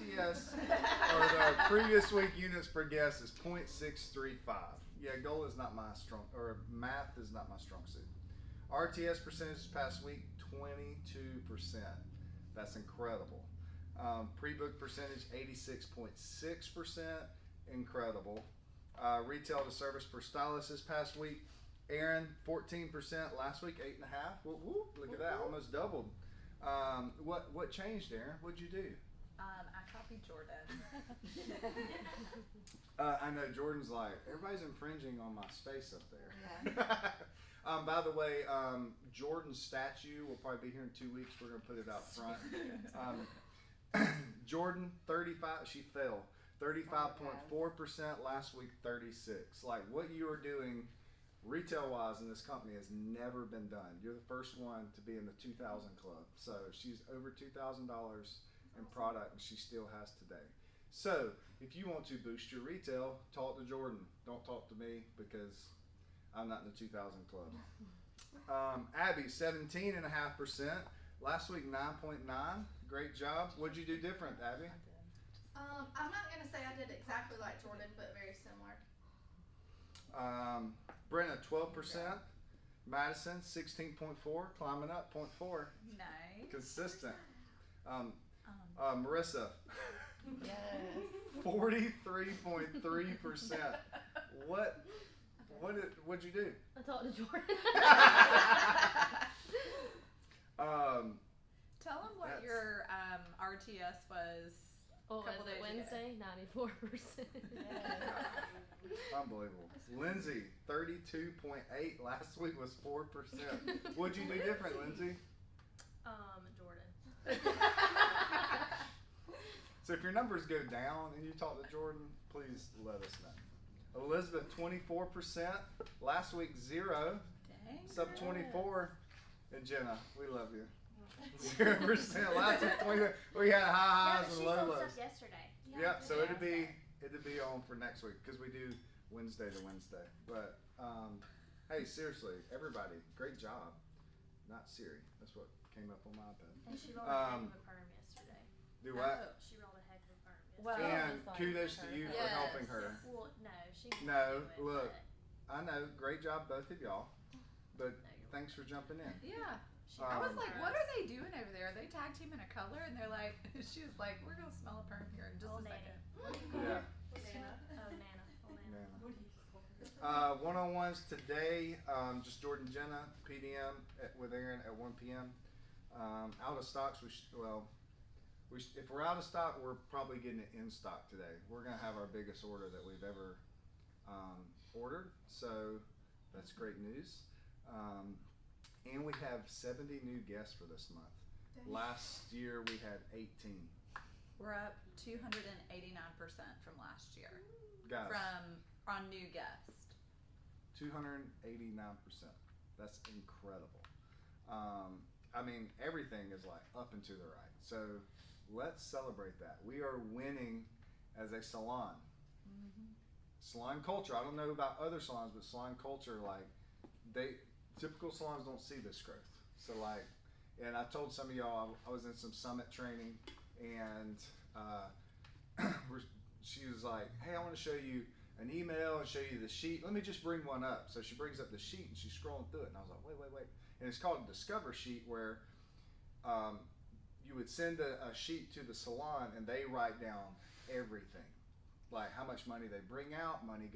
RTS or the previous week units per guest is 0.635. Yeah, goal is not my strong, or math is not my strong suit. RTS percentage this past week, 22%. That's incredible. Pre-book percentage, 86.6%. Incredible. Retail to service per stylist this past week, Aaron, 14%. Last week, 8.5. Whoop, whoop. Look at that, almost doubled. What changed, Aaron? What'd you do? I copied Jordan. I know Jordan's like, everybody's infringing on my space up there. Yeah. By the way, Jordan's statue will probably be here in 2 weeks. We're going to put it out front. Jordan, 35, she fell. 35.4%, last week 36. Like what you are doing retail wise in this company has never been done. You're the first one to be in the 2000 club. So she's over $2,000 in product and she still has today. So if you want to boost your retail, talk to Jordan. Don't talk to me because I'm not in the 2000 club. Abby, 17.5%. Last week, 9.9. Great job. What'd you do different, Abby? I'm not going to say I did exactly like Jordan, but very similar. Brenna, 12%. Madison, 16.4. Climbing up, 0.4. Nice. Consistent. Marissa, Yes. 43.3%. What'd you do? I talked to Jordan. Tell them what your RTS was. Oh, Couple was it days Wednesday? 94%. Unbelievable. Lindsay, 32.8. Last week was 4%. What'd you do different, Lindsay? Jordan. So if your numbers go down and you talk to Jordan, please let us know. Elizabeth, 24%. Last week, 0. Dang. Sub 24. And Jenna, we love you. 0%. Last week, 20. We had high highs and low lows. Yesterday. Yep. So it'd be on for next week because we do Wednesday to Wednesday. But hey, seriously, everybody, great job. Not Siri. That's what came up on my iPad. And she rolled a heck of a perm yesterday. Do what? She rolled a heck of a perm yesterday. Well, And it's like kudos to you for Yes. helping her. Well, no, she No, didn't do it, look. but I know, great job both of y'all. But no, you're thanks for jumping in. Yeah. she I was Um, like, what are they doing over there? Are they tag teaming a color? And they're like, she was like, we're going to smell a perm here in just Oh, a Nanny. second. What do you call Yeah. her? What's her name? Oh, Nana. Oh, Nana. Nana. What do you call her? One-on-ones today, just Jordan Jenna, PDM with Aaron at 1 p.m. Out of stocks, if we're out of stock, we're probably getting it in stock today. We're going to have our biggest order that we've ever ordered, so that's great news. And we have 70 new guests for this month. Dang. Last year we had 18. We're up 289% from last year. Guys, From our new guest. 289%. That's incredible. I mean, everything is like up and to the right. So let's celebrate that. We are winning as a salon. Salon culture. I don't know about other salons, but salon culture, like typical salons don't see this growth. So like, and I told some of y'all I was in some summit training, and she was like, "Hey, I want to show you an email and show you the sheet. Let me just bring one up." So she brings up the sheet and she's scrolling through it, and I was like, "Wait!" And it's called a Discover Sheet, where you would send a sheet to the salon and they write down everything, like how much money they bring out, money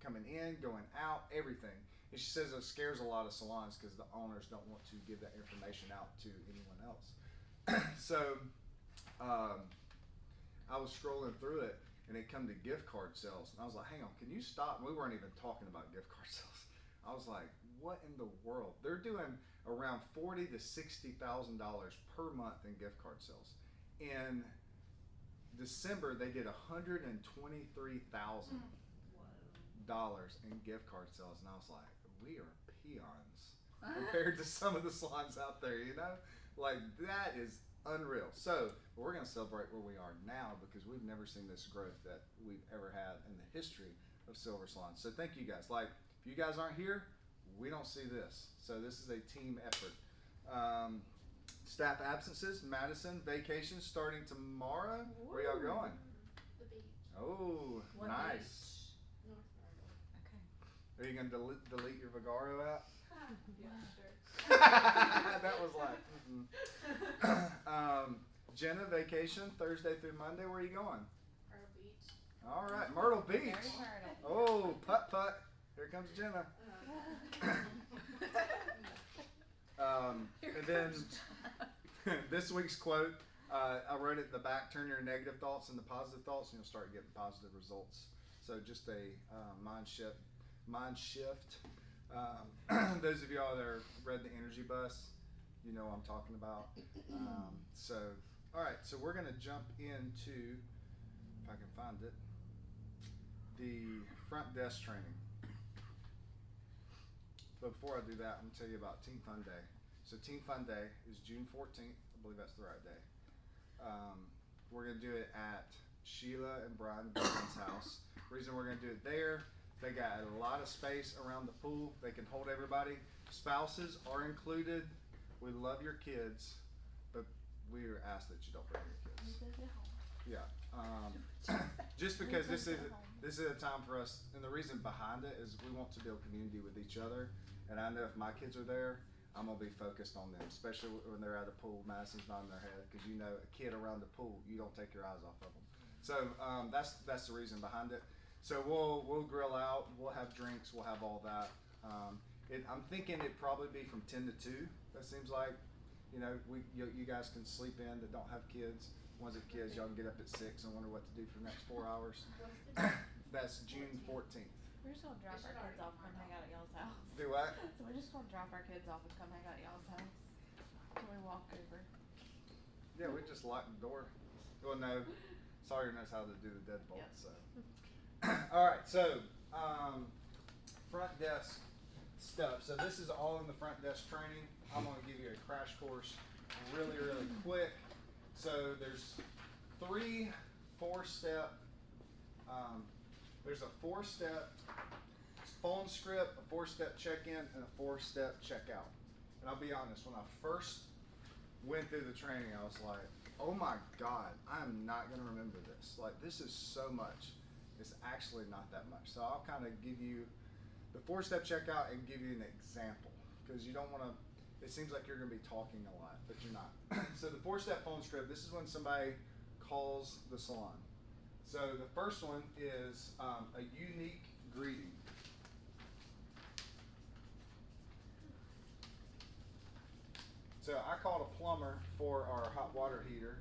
coming in, going out, everything. And she says it scares a lot of salons because the owners don't want to give that information out to anyone else. So I was scrolling through it and it come to gift card sales, and I was like, "Hang on, can you stop?" We weren't even talking about gift card sales. I was like, "What in the world?" They're doing around $40,000 to $60,000 per month in gift card sales. In December, they did $123,000 in gift card sales, and I was like, "We are peons compared to some of the salons out there, you know? Like, that is unreal." So we're going to celebrate where we are now because we've never seen this growth that we've ever had in the history of Silver Salon. So thank you guys. Like, if you guys aren't here, we don't see this. So this is a team effort. Staff absences, Madison vacation starting tomorrow. Where y'all going? The beach. Oh, What nice. North Fargo. Okay. Are you gonna delete your Vagaro app? Yeah, sure. That was like. Jenna vacation Thursday through Monday. Where are you going? Myrtle Beach. All right, Myrtle Beach. Oh, putt putt. Here comes Jenna. And then this week's quote, I wrote it in the back, turn your negative thoughts into positive thoughts and you'll start getting positive results. So just a mind shift. Those of y'all that are read the Energy Bus, you know what I'm talking about. All right, so we're gonna jump into, if I can find it, the front desk training. But before I do that, I'm gonna tell you about Team Fun Day. So Team Fun Day is June 14th. I believe that's the right day. We're gonna do it at Sheila and Brian Gordon's house. Reason we're gonna do it there, they got a lot of space around the pool. They can hold everybody. Spouses are included. We love your kids, but we are asked that you don't bring your kids. Yeah. Just because this is a time for us, and the reason behind it is we want to build community with each other. And I know if my kids are there, I'm gonna be focused on them, especially when they're at a pool. Madison's nodding their head because you know a kid around the pool, you don't take your eyes off of them. So that's the reason behind it. So we'll grill out, we'll have drinks, we'll have all that. I'm thinking it'd probably be from 10 to 2. That seems like, you know, you guys can sleep in that don't have kids. Ones with kids, y'all can get up at 6 and wonder what to do for the next 4 hours. What's the date? That's June 14th. We're just gonna drop our kids off and come hang out at y'all's house. Do what? So we're just gonna drop our kids off and come hang out at y'all's house. Till we walk over. Yeah, we just lock the door. Well, no, Sawyer knows how to do the deadbolt. Yep. So, all right. So, front desk stuff. So this is all in the front desk training. I'm going to give you a crash course, really, really quick. So there's 3 4-step. There's a 4-step phone script, a 4-step check-in, and a 4-step checkout. And I'll be honest, when I first went through the training, I was like, oh my God, I am not going to remember this. Like, this is so much. It's actually not that much. So I'll kind of give you the 4-step checkout and give you an example, because you don't want to, it seems like you're going to be talking a lot, but you're not. So the 4-step phone script, this is when somebody calls the salon. So the first one is a unique greeting. So I called a plumber for our hot water heater,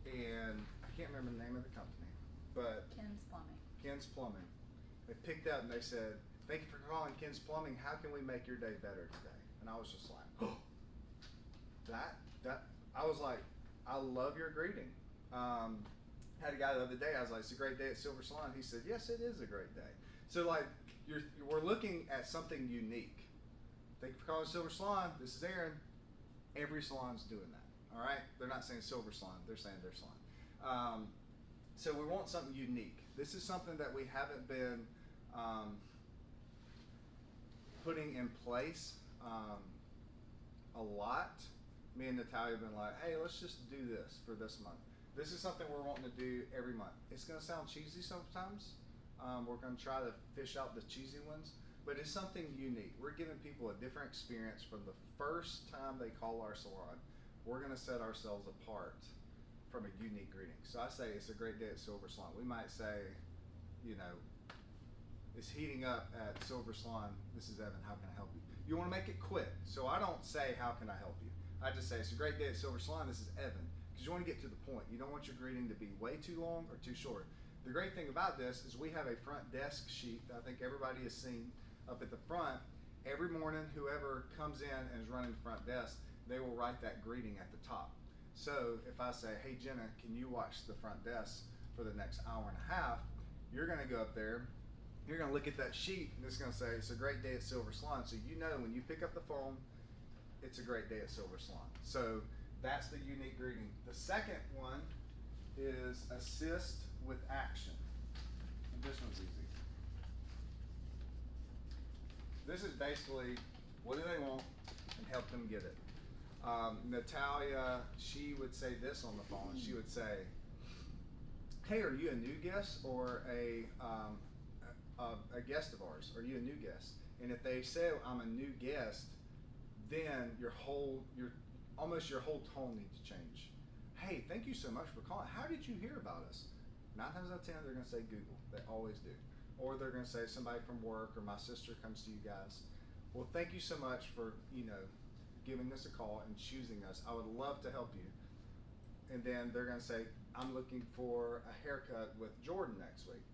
and I can't remember the name of the company, but Ken's Plumbing. Ken's Plumbing. They picked up and they said, "Thank you for calling Ken's Plumbing. How can we make your day better today?" And I was just like, "Oh, that." I was like, "I love your greeting." Had a guy the other day. I was like, "It's a great day at Silver Salon." He said, "Yes, it is a great day." So like, we're looking at something unique. Thank you for calling Silver Salon. This is Aaron. Every salon's doing that. All right, they're not saying Silver Salon. They're saying their salon. So we want something unique. This is something that we haven't been putting in place a lot. Me and Natalia have been like, hey, let's just do this for this month. This is something we're wanting to do every month. It's going to sound cheesy sometimes. We're going to try to fish out the cheesy ones, but it's something unique. We're giving people a different experience from the first time they call our salon. We're going to set ourselves apart from a unique greeting. So I say it's a great day at Silver Salon. We might say, you know, it's heating up at Silver Salon. This is Evan. How can I help you? You want to make it quick. So I don't say, how can I help you? I just say, it's a great day at Silver Salon. This is Evan. Because you want to get to the point. You don't want your greeting to be way too long or too short. The great thing about this is we have a front desk sheet that I think everybody has seen up at the front. Every morning, whoever comes in and is running the front desk, they will write that greeting at the top. So if I say, hey Jenna, can you watch the front desk for the next hour and a half, you're going to go up there, you're going to look at that sheet, and it's going to say, it's a great day at Silver Salon. So you know when you pick up the phone, it's a great day at Silver Salon. So that's the unique greeting. The second one is assist with action. And this one's easy. This is basically, what do they want, and help them get it. Natalia, she would say this on the phone. She would say, "Hey, are you a new guest or a guest of ours? Are you a new guest?" And if they say, "I'm a new guest," then your whole tone needs to change. "Hey, thank you so much for calling. How did you hear about us?" 9 times out of 10, they're going to say Google. They always do. Or they're going to say somebody from work or my sister comes to you guys. Well, thank you so much for, giving us a call and choosing us. I would love to help you. And then they're going to say, "I'm looking for a haircut with Jordan next week."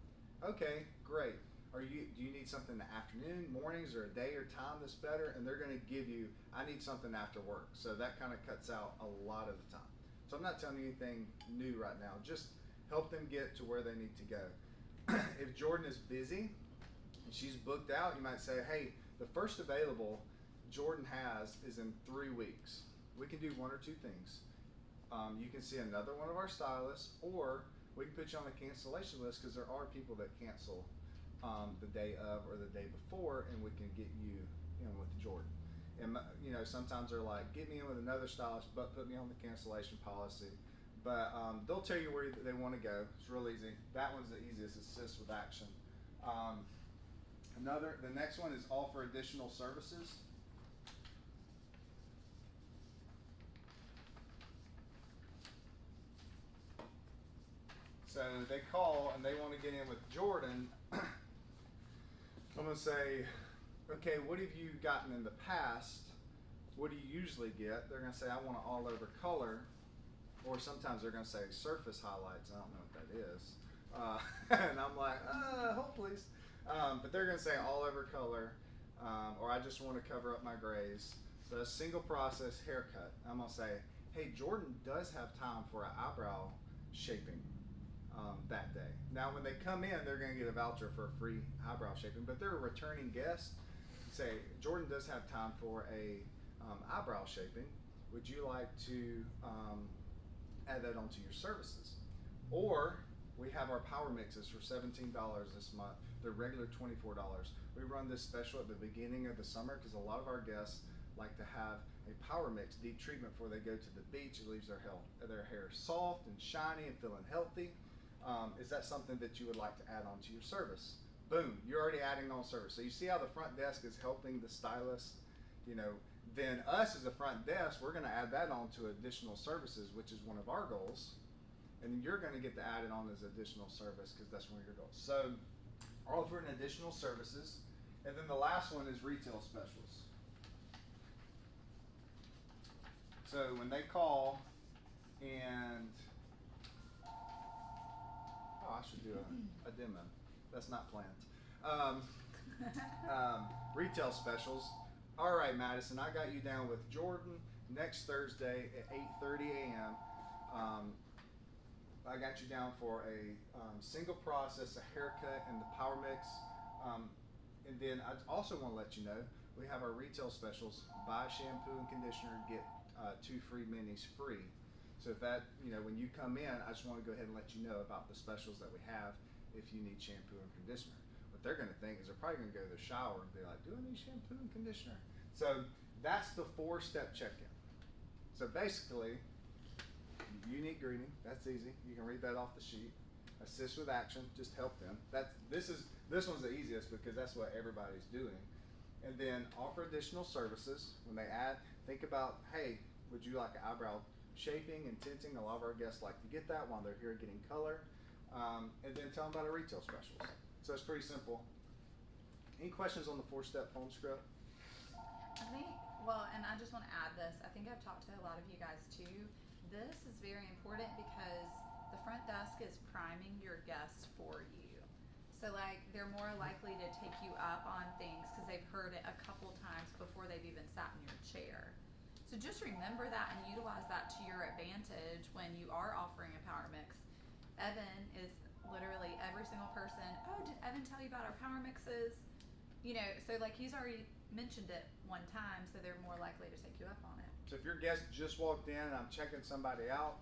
Okay, great. Do you need something in the afternoon, mornings, or a day or time that's better? And they're going to give you, "I need something after work." So that kind of cuts out a lot of the time. So I'm not telling you anything new right now. Just help them get to where they need to go. If Jordan is busy and she's booked out, you might say, "Hey, the first available Jordan has is in 3 weeks. We can do one or two things. You can see another one of our stylists, or we can put you on the cancellation list because there are people that cancel the day of or the day before, and we can get you in with Jordan." And sometimes they're like, "Get me in with another stylist, but put me on the cancellation policy." But they'll tell you where they want to go. It's real easy. That one's the easiest. Assist with action. The next one is offer additional services. So they call and they want to get in with Jordan. I'm going to say, "Okay, what have you gotten in the past? What do you usually get?" They're going to say, "I want an all over color." Or sometimes they're going to say surface highlights. I don't know what that is. And I'm like, "Hold please." But they're going to say all over color, or "I just want to cover up my grays." So a single process haircut. I'm going to say, "Hey, Jordan does have time for an eyebrow shaping that day." Now, when they come in, they're going to get a voucher for a free eyebrow shaping, but they're a returning guest. Say, "Jordan does have time for a eyebrow shaping. Would you like to add that onto your services?" Or we have our power mixes for $17 this month. They're regular $24. We run this special at the beginning of the summer because a lot of our guests like to have a power mix deep treatment before they go to the beach. It leaves their hair soft and shiny and feeling healthy. Is that something that you would like to add onto your service? Boom, you're already adding on service. So you see how the front desk is helping the stylist, then us as a front desk, we're going to add that on to additional services, which is one of our goals. And you're going to get to add it on as additional service because that's one of your goals. So offering additional services. And then the last one is retail specials. So when they call and, I should do a demo. That's not planned. Retail specials. "All right, Madison, I got you down with Jordan next Thursday at 8:30 a.m. I got you down for a single process, a haircut, and the power mix. And then I also want to let you know we have our retail specials. Buy shampoo and conditioner, get 2 free minis free. So if that, when you come in, I just want to go ahead and let you know about the specials that we have if you need shampoo and conditioner." What they're going to think is they're probably going to go to the shower and be like, "Do I need shampoo and conditioner?" So that's the 4-step check-in. So basically, unique greeting, that's easy. You can read that off the sheet. Assist with action, just help them. This one's the easiest because that's what everybody's doing. And then offer additional services. When they add, think about, "Hey, would you like an eyebrow shaping and tinting?" A lot of our guests like to get that while they're here getting color. And then tell them about our retail specials. So it's pretty simple. Any questions on the 4-step phone script? I think, and I just want to add this. I think I've talked to a lot of you guys too. This is very important because the front desk is priming your guests for you. So they're more likely to take you up on things because they've heard it a couple times before they've even sat in your chair. So just remember that and utilize that to your advantage when you are offering a power mix. Evan is literally every single person. "Oh, did Evan tell you about our power mixes?" So he's already mentioned it one time, so they're more likely to take you up on it. So if your guest just walked in and I'm checking somebody out,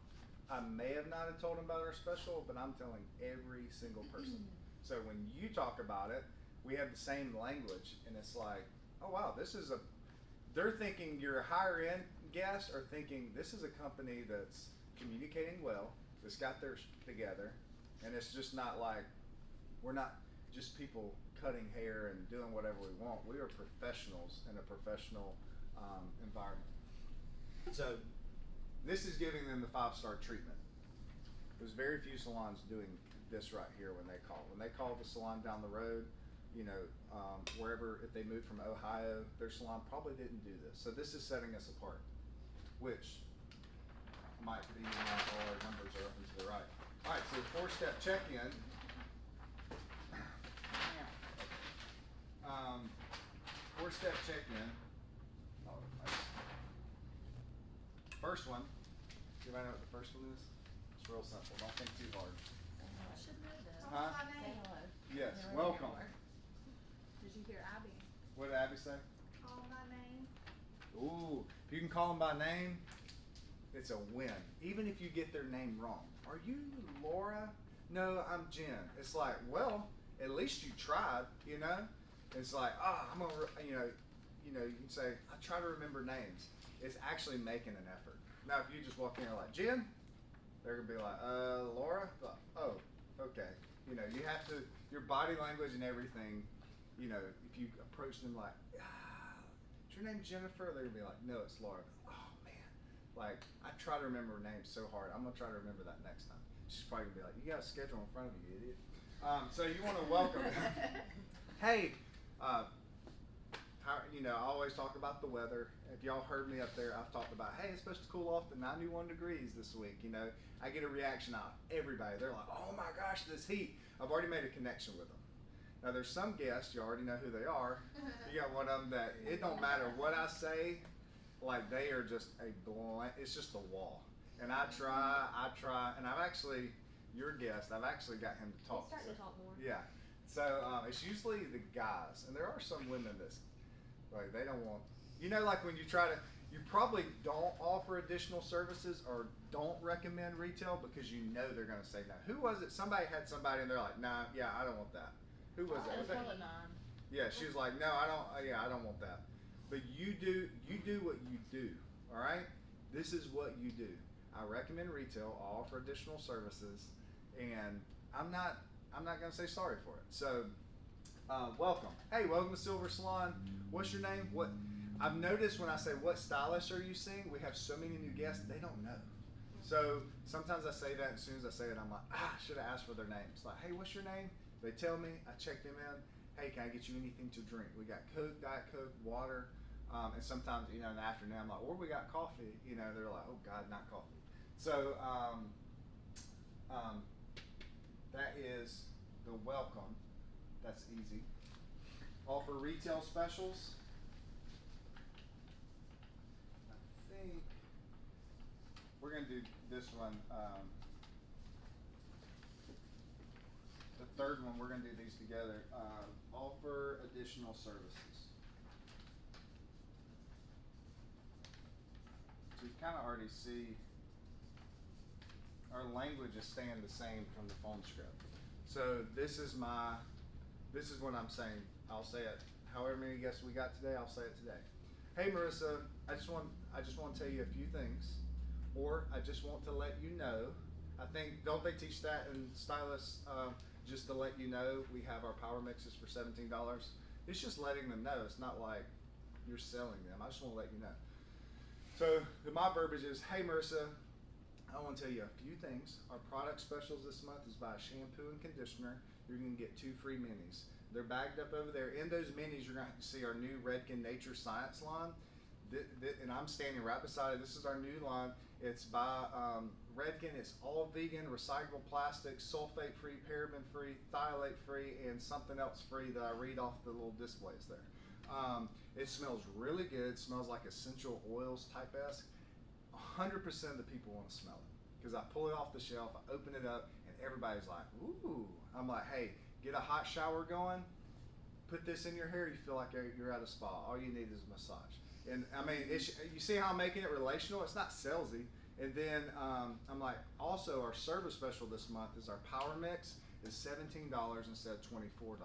I may have not have told them about our special, but I'm telling every single person. So when you talk about it, we have the same language, and it's like, "Oh wow, they're thinking you're a higher end guests are thinking this is a company that's communicating well, that's got theirs together, and it's just not like we're not just people cutting hair and doing whatever we want. We are professionals in a professional environment. So this is giving them the 5-star treatment. There's very few salons doing this right here when they call. When they call the salon down the road, you know, wherever, if they moved from Ohio, their salon probably didn't do this. So this is setting us apart, which might be why all our numbers are up and to the right. All right, so 4-step check-in. 4-step check-in. Oh, first one. Do you know what the first one is? It's real simple. Don't think too hard. I should know this. Call Huh? my Say name. hello. Yes, Never welcome. hear more. Did you hear Abby? What did Abby say? Call my name. Ooh, if you can call them by name, it's a win. Even if you get their name wrong. Are you Laura? No, I'm Jen. It's like, well, at least you tried, you know? It's like, I'm gonna, you can say, I try to remember names. It's actually making an effort. Now, if you just walk in and like, Jen, they're gonna be like, Laura? Oh, okay. You know, you have to, your body language and everything, you know, if you approach them like, is your name Jennifer? They're gonna be like, no, it's Laura. Oh man, like I try to remember her name so hard. I'm gonna try to remember that next time. She's probably gonna be like, you got a schedule in front of you, idiot. So you want to welcome them. Hey, I always talk about the weather. If y'all heard me up there, I've talked about, hey, it's supposed to cool off to 91 degrees this week. You know, I get a reaction out of everybody. They're like, oh my gosh, this heat. I've already made a connection with them. Now there's some guests, you already know who they are. You got one of them that it don't matter what I say, like they are just a blank, it's just a wall. And I try, and I've actually, your guest, I've actually got him to talk. He's starting to talk more. Yeah. So it's usually the guys, and there are some women that's like they don't want. You know, like when you try to, you probably don't offer additional services or don't recommend retail because you know they're going to say no. Who was it? Somebody had somebody, and they're like, nah, yeah, I don't want that. Who was that? Was that? Yeah, she was like, no, I don't. Yeah, I don't want that. But you do what you do. All right. This is what you do. I recommend retail. I'll offer additional services, and I'm not gonna say sorry for it. So, welcome. Hey, welcome to Silver Salon. What's your name? What? I've noticed when I say what stylist are you seeing, we have so many new guests they don't know. So sometimes I say that, and as soon as I say it, I'm like, I should have asked for their names. Like, hey, what's your name? They tell me. I check them in. Hey, can I get you anything to drink? We got Coke, Diet Coke, water, and sometimes in the afternoon I'm like, or we got coffee. They're like, oh God, not coffee. So that is the welcome. That's easy. Offer retail specials. I think we're going to do this one. The third one, we're going to do these together. Offer additional services. So you kind of already see our language is staying the same from the phone script. So this is what I'm saying. I'll say it. However many guests we got today, I'll say it today. Hey Marissa, I just want to tell you a few things, or I just want to let you know. I think, don't they teach that in stylists? Just to let you know, we have our power mixes for $17. It's just letting them know. It's not like you're selling them. I just want to let you know. So my verbiage is, hey Marissa, I want to tell you a few things. Our product specials this month is buy a shampoo and conditioner. You're going to get 2 free minis. They're bagged up over there. In those minis, you're going to see our new Redken Nature Science line. And I'm standing right beside it. This is our new line. It's by Redken. It's all vegan, recyclable plastic, sulfate-free, paraben-free, phthalate-free, and something else free that I read off the little displays there. It smells really good. It smells like essential oils type-esque. 100% of the people want to smell it because I pull it off the shelf, I open it up, and everybody's like, ooh. I'm like, hey, get a hot shower going, put this in your hair, you feel like you're at a spa. All you need is a massage. And I mean, you see how I'm making it relational? It's not salesy. And then I'm like, also our service special this month is our Power Mix is $17 instead of $24.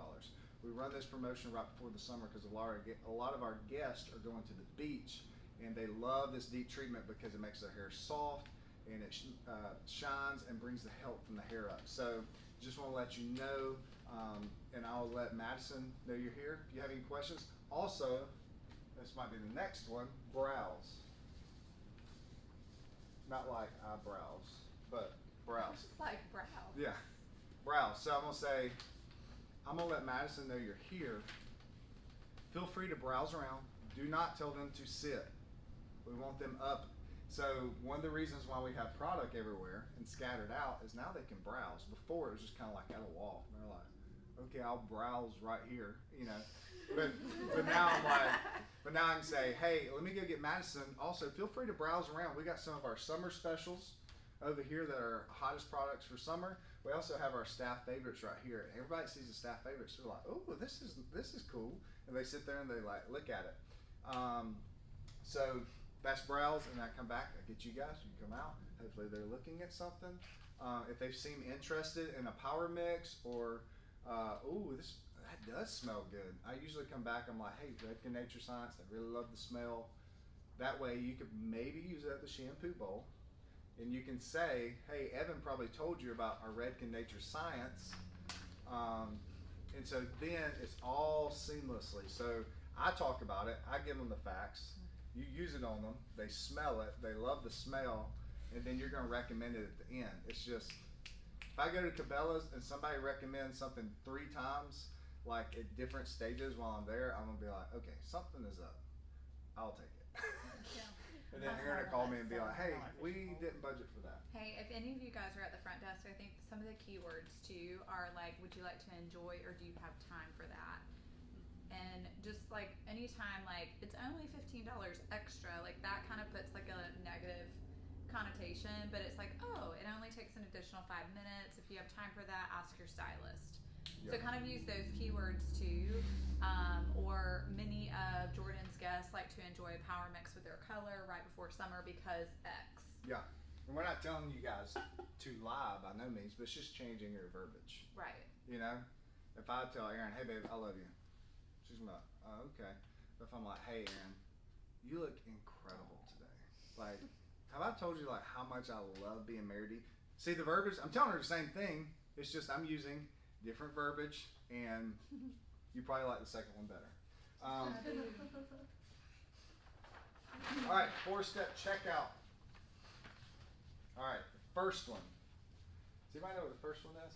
We run this promotion right before the summer because a lot of our guests are going to the beach and they love this deep treatment because it makes their hair soft and it shines and brings the health from the hair up. So just want to let you know, and I'll let Madison know you're here if you have any questions. Also, this might be the next one, brows. Not like eyebrows, but brows. Just like brow. Yeah, brows. So I'm gonna let Madison know you're here. Feel free to browse around. Do not tell them to sit. We want them up. So one of the reasons why we have product everywhere and scattered out is now they can browse. Before it was just kind of like at a wall. They're like, okay, I'll browse right here, you know. But now I'm like, but now I can say, hey, let me go get Madison. Also, feel free to browse around. We got some of our summer specials over here that are hottest products for summer. We also have our staff favorites right here. Everybody sees the staff favorites. They're like, oh, this is cool. And they sit there and they like look at it. So that's browse, and I come back, I get you guys, you come out. Hopefully they're looking at something. If they seem interested in a power mix or, that does smell good. I usually come back, I'm like, hey, Redken Nature Science, they really love the smell. That way you could maybe use it at the shampoo bowl. And you can say, hey, Evan probably told you about our Redken Nature Science. And so then it's all seamlessly. So I talk about it, I give them the facts, you use it on them, they smell it, they love the smell, and then you're gonna recommend it at the end. It's just, if I go to Cabela's and somebody recommends something 3 times, like at different stages while I'm there, I'm gonna be like, okay, something is up. I'll take it. And then you're gonna call me and be like, hey, we didn't budget for that. Hey, if any of you guys are at the front desk, I think some of the keywords too are like, would you like to enjoy or do you have time for that? And just like anytime, like it's only $15 extra, like that kind of puts like a negative connotation, but it's like, oh, it only takes an additional 5 minutes. If you have time for that, ask your stylist. So Yep. kind of use those keywords too. Or many of Jordan's guests like to enjoy a power mix with their color right before summer because X. Yeah. And we're not telling you guys to lie by no means, but it's just changing your verbiage. Right. You know? If I tell Erin, hey babe, I love you. She's gonna be like, oh, okay. But if I'm like, hey Erin, you look incredible today. Like, have I told you like how much I love being married to you? See the verbiage? I'm telling her the same thing. It's just I'm using different verbiage, and you probably like the second one better. All right, 4-step checkout. All right, the first one. Does anybody know what the first one is?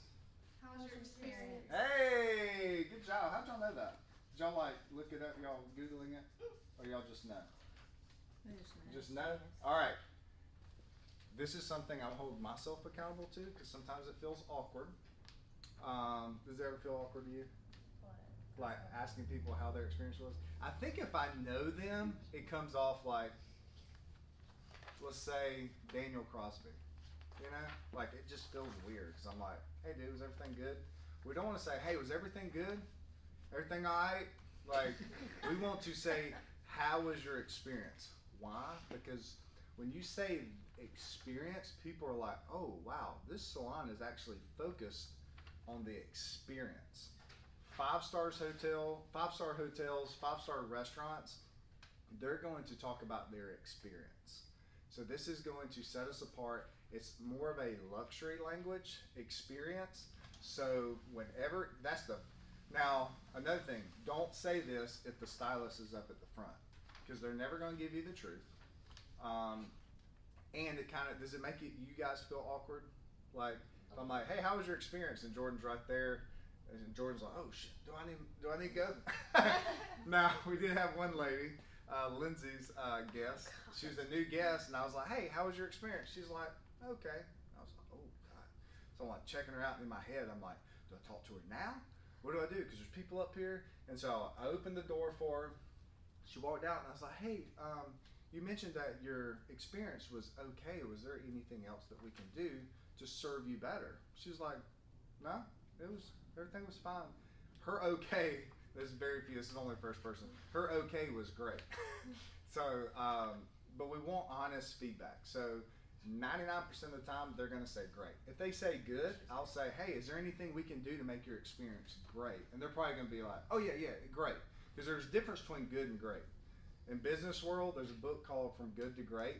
How was your experience? Hey, good job. How'd y'all know that? Did y'all like look it up? Y'all Googling it? Or y'all just know? Just know? All right. This is something I hold myself accountable to because sometimes it feels awkward. Does it ever feel awkward to you? Like asking people how their experience was? I think if I know them, it comes off like, let's say Daniel Crosby. You know, like it just feels weird because I'm like, hey dude, was everything good? We don't want to say, hey, was everything good? Everything all right? Like, we want to say, how was your experience? Why? Because when you say experience, people are like, oh wow, this salon is actually focused on the experience. 5-star hotels, 5-star restaurants, they're going to talk about their experience. So this is going to set us apart. It's more of a luxury language experience. So whenever, now another thing, don't say this if the stylist is up at the front because they're never going to give you the truth. And it kind of, does it make you guys feel awkward? Like, if I'm like, hey, how was your experience? And Jordan's right there. And Jordan's like, oh shit, do I need to go? Now, we did have one lady, Lindsay's guest. She was a new guest, and I was like, hey, how was your experience? She's like, okay. I was like, oh God. So I'm like checking her out in my head. I'm like, do I talk to her now? What do I do? Because there's people up here. And so I opened the door for her. She walked out, and I was like, hey, you mentioned that your experience was okay. Was there anything else that we can do to serve you better? She was like, no, everything was fine. Her okay, this is very few, this is only first person. Her okay was great. So, but we want honest feedback. So 99% of the time, they're gonna say great. If they say good, I'll say, hey, is there anything we can do to make your experience great? And they're probably gonna be like, oh yeah, great. Because there's a difference between good and great. In business world, there's a book called From Good to Great,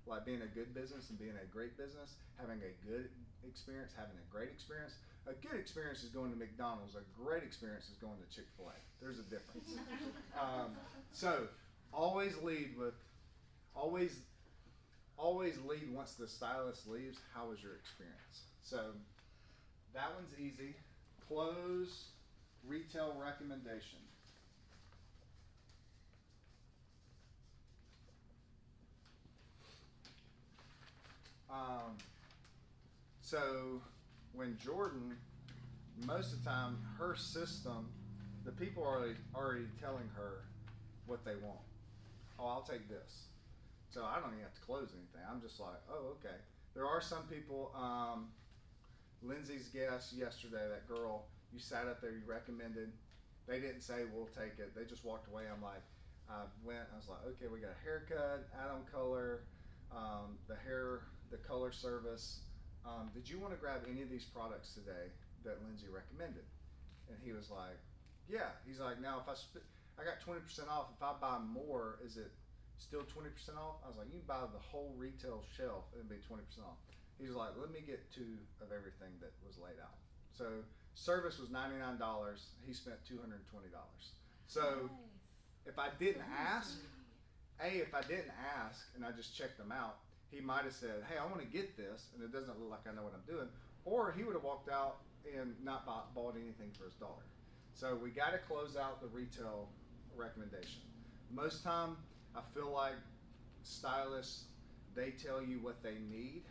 like being a good business and being a great business, having a good experience, having a great experience. A good experience is going to McDonald's. A great experience is going to Chick-fil-A. There's a difference. So always lead once the stylist leaves. How was your experience? So that one's easy. Close retail recommendation. So when Jordan, most of the time, her system, the people are already telling her what they want. Oh, I'll take this. So I don't even have to close anything. I'm just like, oh, okay. There are some people, Lindsay's guest yesterday, that girl, you sat up there, you recommended. They didn't say, we'll take it. They just walked away. I'm like, I was like, okay, we got a haircut, add-on color, the color service. Did you want to grab any of these products today that Lindsay recommended? And he was like, yeah. He's like, now if I got 20% off. If I buy more, is it still 20% off? I was like, you can buy the whole retail shelf and it'd be 20% off. He's like, let me get 2 of everything that was laid out. So service was $99. He spent $220. So if I didn't ask, and I just checked them out, he might have said, hey, I want to get this, and it doesn't look like I know what I'm doing. Or he would have walked out and not bought anything for his daughter. So we got to close out the retail recommendation. Most time, I feel like stylists, they tell you what they need,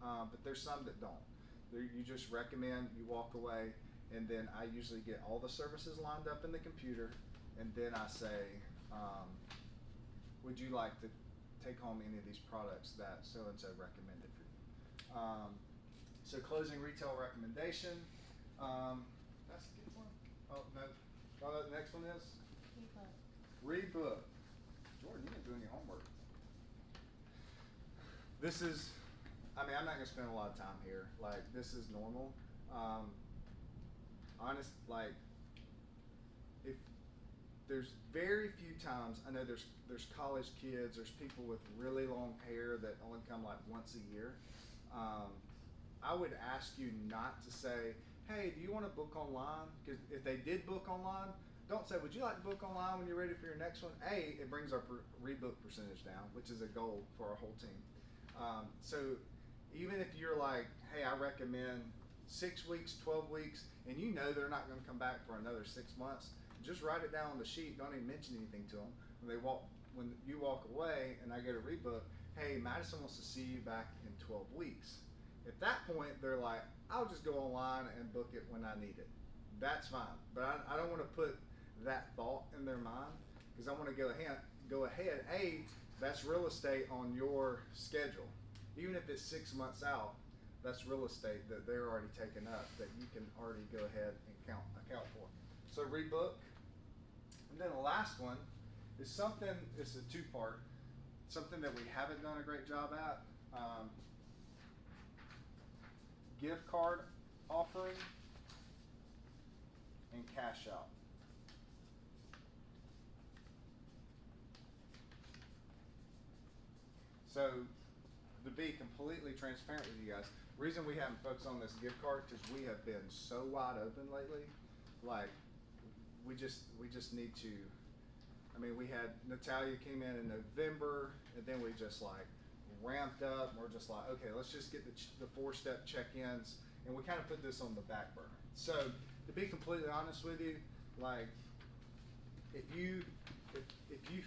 but there's some that don't. You just recommend, you walk away, and then I usually get all the services lined up in the computer, and then I say, would you like to take home any of these products that so-and-so recommended for you? So closing retail recommendation. That's a good one. Oh, no. Oh, the next one is? Read book. Jordan, you didn't do any homework. This is, I'm not going to spend a lot of time here. Like, this is normal. If there's very few times, I know there's college kids, there's people with really long hair that only come like once a year. I would ask you not to say, hey, do you want to book online? Because if they did book online, don't say, would you like to book online when you're ready for your next one? It brings our rebook percentage down, which is a goal for our whole team. So even if you're like, hey, I recommend 6 weeks, 12 weeks, and you know they're not going to come back for another 6 months, just write it down on the sheet. Don't even mention anything to them. When you walk away and I go to rebook, hey, Madison wants to see you back in 12 weeks. At that point, they're like, I'll just go online and book it when I need it. That's fine. But I don't want to put that thought in their mind, because I want to go ahead. That's real estate on your schedule. Even if it's 6 months out, that's real estate that they're already taken up that you can already go ahead and account for. So rebook. And then the last one is something, it's a 2-part, something that we haven't done a great job at. Gift card offering and cash out. So to be completely transparent with you guys, the reason we haven't focused on this gift card because we have been so wide open lately. Like we just need to. We had Natalia came in November, and then we just like ramped up. And we're just like, okay, let's just get the 4-step check-ins, and we kind of put this on the back burner. So to be completely honest with you, like if you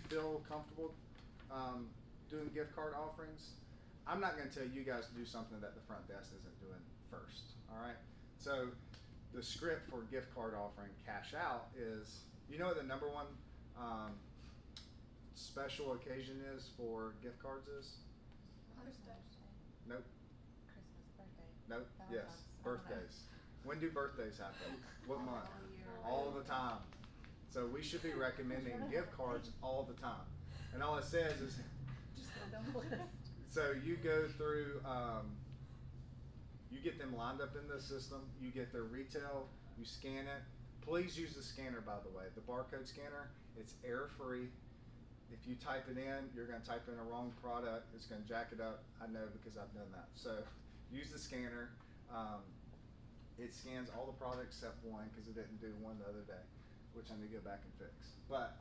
feel comfortable doing gift card offerings, I'm not going to tell you guys to do something that the front desk isn't doing first. All right. So the script for gift card offering cash out is, you know what the number one special occasion is for gift cards is? Mother's Day. Nope. Christmas, birthday. Nope. Valentine's. Yes. Birthdays. When do birthdays happen? What month? All All the time. So we should be recommending gift cards all the time. And all it says is, Just go down the list. so you go through, you get them lined up in the system, you get their retail, you scan it. Please use the scanner, by the way, the barcode scanner. It's error-free. if you type it in, you're going to type in a wrong product. It's going to jack it up. I know because I've done that. So use the scanner. It scans all the products except one because it didn't do one the other day, which I need to go back and fix. But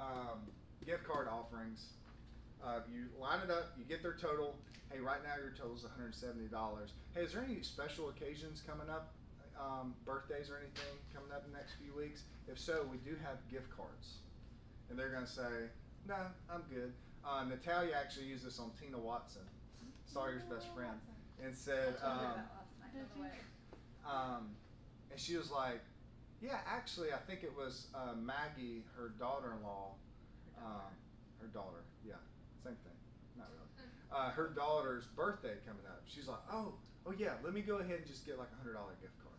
gift card offerings, you line it up, you get their total. Hey, right now your total is $170. Hey, is there any special occasions coming up, birthdays or anything coming up in the next few weeks? If so, we do have gift cards. And they're going to say, no, I'm good. Natalia actually used this on Tina Watson, Sawyer's best friend, and said, I told her that last night on the way. and she was like, yeah, actually, I think it was Maggie, her daughter-in-law, her daughter, yeah, same thing, not really. Her daughter's birthday coming up. She's like, oh yeah, let me go ahead and just get like $100 gift card.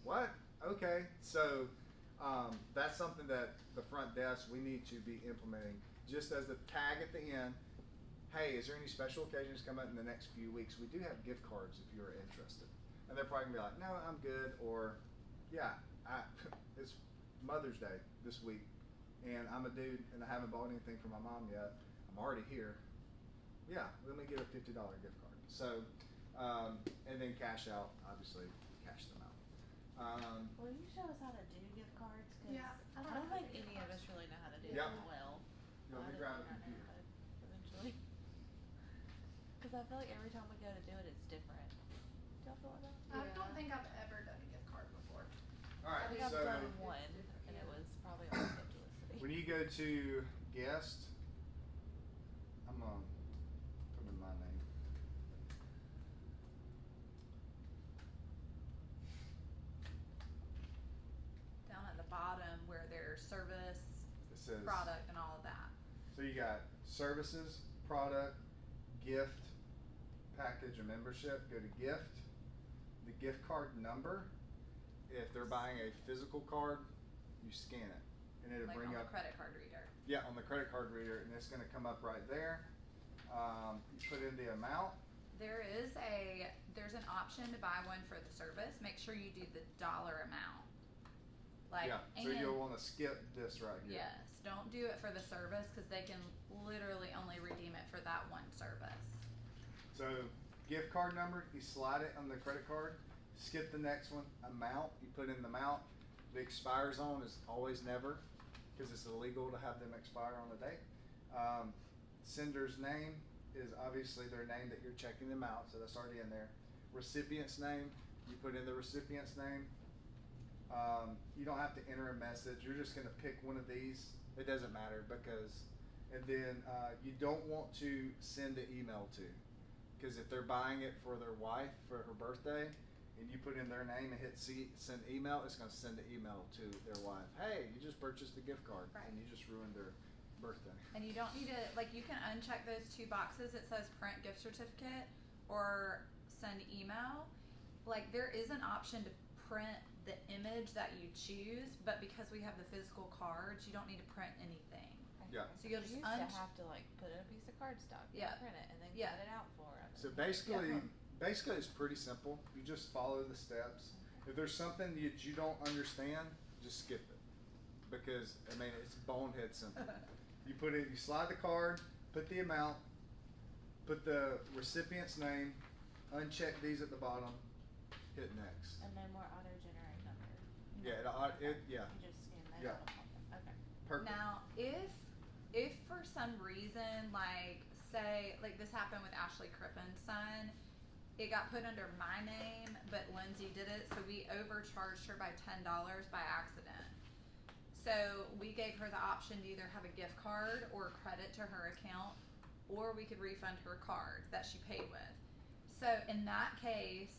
What? Okay, so that's something that the front desk, we need to be implementing, just as the tag at the end. Hey, is there any special occasions coming up in the next few weeks? We do have gift cards if you're interested. And they're probably gonna be like, no, I'm good, or yeah, it's Mother's Day this week, and I'm a dude, and I haven't bought anything for my mom yet. I'm already here. Yeah, let me get a $50 gift card. So, and then cash out, obviously, cash them out. Will you show us how to do gift cards? 'Cause Yeah, I I don't don't know how to think do any gift of us cards. really know how to do Yep. it well. You want me to grab a computer? Eventually. Because I feel like every time we go to do it, it's different. Do y'all feel like that? I don't think I've ever done a gift card before. All right, I think I've so done one, and it was probably on Schedulicity. when you go to guest, I'm gonna put in my name. Down at the bottom where there's service, It says product, and all of that. So you got services, product, gift, package, or membership. Go to gift. The gift card number. If they're buying a physical card, you scan it, and it'll Like bring on up. the credit card reader. Yeah, on the credit card reader, and it's going to come up right there. You put in the amount. There's an option to buy one for the service. Make sure you do the dollar amount. Like, Yeah. So and you'll want to skip this right here. yes, don't do it for the service because they can literally only redeem it for that one service. So gift card number, you slide it on the credit card. Skip the next one. Amount, you put in the amount. The expire zone is always never, because it's illegal to have them expire on the date. Sender's name is obviously their name that you're checking them out, so that's already in there. Recipient's name, you put in the recipient's name. You don't have to enter a message. You're just going to pick one of these. It doesn't matter because, and then you don't want to send an email to, because if they're buying it for their wife for her birthday, and you put in their name and hit send email, it's going to send an email to their wife. Hey, you just purchased a gift card, Right. and you just ruined their birthday. And you don't need to, like, you can uncheck those two boxes. It says print gift certificate or send email. Like, there is an option to print the image that you choose, but because we have the physical cards, you don't need to print anything. Yeah. So you'll just used to have to like put in a piece of cardstock, Yeah. print it, and then Yeah. cut it out for them. So basically it's pretty simple. You just follow the steps. If there's something that you don't understand, just skip it. Because, I mean, it's bonehead simple. You put it, you slide the card, put the amount, put the recipient's name, uncheck these at the bottom, hit next. And no more auto-generate number. Yeah, yeah, You just scan that Yeah. out. Okay. perfect. Now, if for some reason, like, say, like this happened with Ashley Crippen's son, it got put under my name, but Lindsay did it, so we overcharged her by $10 by accident. So we gave her the option to either have a gift card or credit to her account, or we could refund her card that she paid with. So in that case,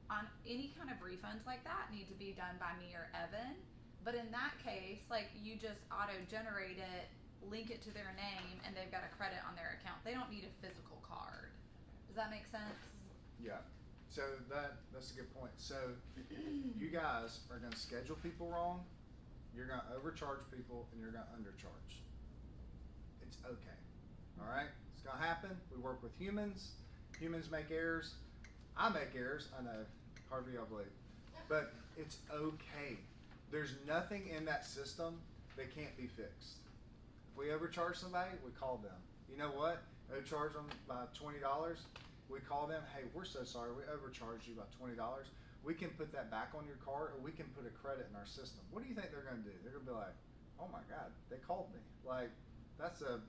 on any kind of refunds like that need to be done by me or Evan. But in that case, like, you just auto-generate it, link it to their name, and they've got a credit on their account. They don't need a physical card. Does that make sense? Yeah. So that's a good point. So you guys are going to schedule people wrong. You're going to overcharge people, and you're going to undercharge. It's okay. All right? It's going to happen. We work with humans. Humans make errors. I make errors. I know. Hard for y'all to believe. But it's okay. There's nothing in that system that can't be fixed. If we overcharge somebody, we call them. You know what? Overcharge them by $20. We call them, hey, we're so sorry, we overcharged you by $20. We can put that back on your card, or we can put a credit in our system. What do you think they're going to do? They're going to be like, oh my God, they called me. Like, that's a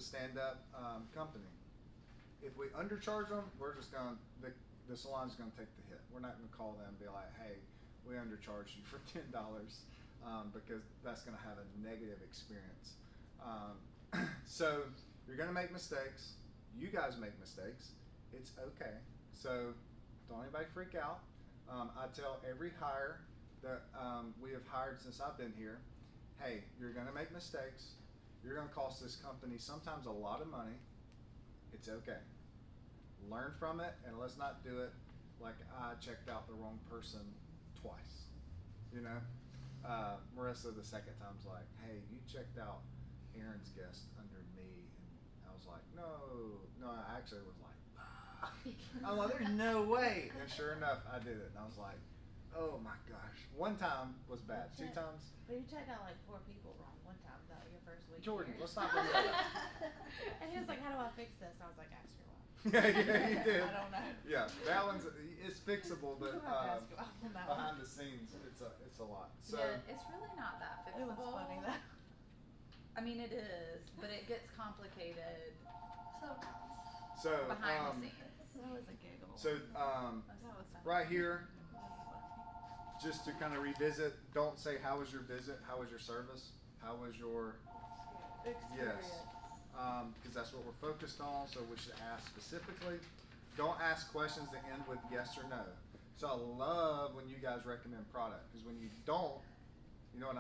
stand-up company. If we undercharge them, we're just going to, the salon's going to take the hit. We're not going to call them and be like, hey, we undercharged you for $10 because that's going to have a negative experience. So you're going to make mistakes. You guys make mistakes. It's okay. So don't anybody freak out. I tell every hire that we have hired since I've been here, hey, you're going to make mistakes. You're going to cost this company sometimes a lot of money. It's okay. Learn from it, and let's not do it like I checked out the wrong person twice. You know? Marissa the second time's like, hey, you checked out Aaron's guest under me. And I was like, no, I actually was like, I'm like, there's no way. And sure enough, I did it. And I was like, oh my gosh. One time was bad. 2 times. But you checked out like 4 people wrong one time though, your first week. Jordan, here. let's not bring that up. And he was like, how do I fix this? And I was like, ask your wife. Yeah, you did. I don't know. Yeah, that one's it's fixable, but You'll have to ask your wife on that one. behind the scenes, it's a lot. So Yeah, it's really not that It was fixable. funny though. I mean, it is, but it gets complicated So behind the scenes. That was a giggle. so That was funny. right here, That was funny. just to kind of revisit, don't say how was your visit, how was your service, how was your Experience. because that's what we're focused on. So we should ask specifically. Don't ask questions that end with yes or no. So I love when you guys recommend product, because when you don't, you know